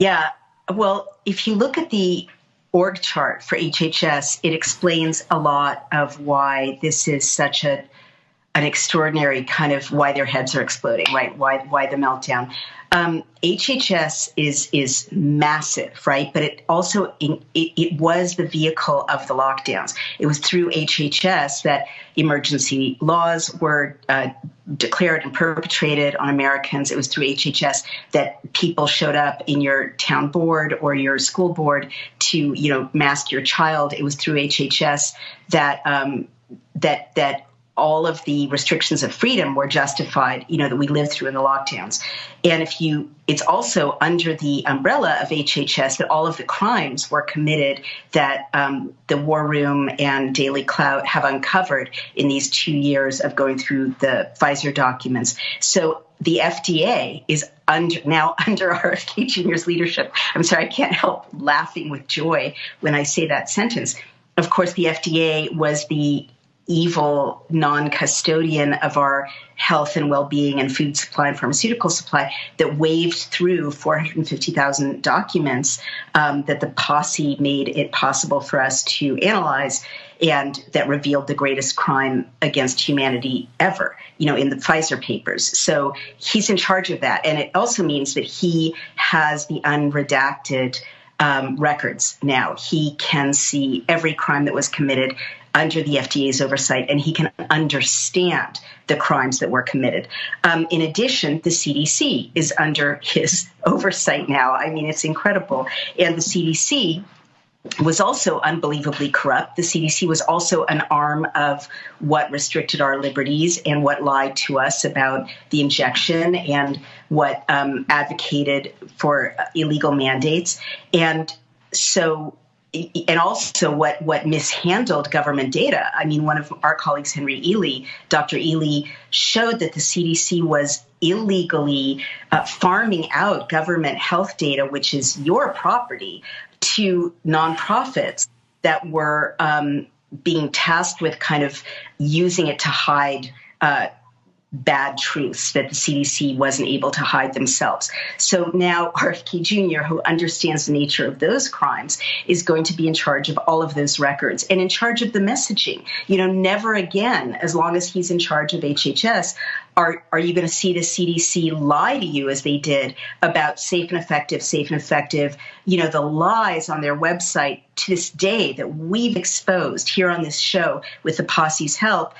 Yeah. Well, if you look at the org chart for HHS, it explains a lot of why this is such an extraordinary kind of why their heads are exploding, right? Why the meltdown. HHS is massive, right? But it also it was the vehicle of the lockdowns. It was through HHS that emergency laws were declared and perpetrated on Americans. It was through HHS that people showed up in your town board or your school board to, mask your child. It was through HHS that that all of the restrictions of freedom were justified, that we lived through in the lockdowns. And it's also under the umbrella of HHS that all of the crimes were committed that the War Room and Daily Clout have uncovered in these 2 years of going through the Pfizer documents. So the FDA is under RFK Jr.'s leadership. I'm sorry, I can't help laughing with joy when I say that sentence. Of course, the FDA was the evil non-custodian of our health and well-being and food supply and pharmaceutical supply that waved through 450,000 documents that the posse made it possible for us to analyze, and that revealed the greatest crime against humanity ever, in the Pfizer papers. So he's in charge of that. And it also means that he has the unredacted records now. He can see every crime that was committed under the FDA's oversight, and he can understand the crimes that were committed. In addition, the CDC is under his oversight now. I mean, it's incredible. And the CDC was also unbelievably corrupt. The CDC was also an arm of what restricted our liberties and what lied to us about the injection and what advocated for illegal mandates. And also what mishandled government data. I mean, one of our colleagues, Henry Ely, Dr. Ely, showed that the CDC was illegally farming out government health data, which is your property, to nonprofits that were being tasked with kind of using it to hide bad truths that the CDC wasn't able to hide themselves. So now RFK Jr., who understands the nature of those crimes, is going to be in charge of all of those records and in charge of the messaging. Never again, as long as he's in charge of HHS, are you going to see the CDC lie to you as they did about safe and effective, the lies on their website to this day that we've exposed here on this show with the posse's help.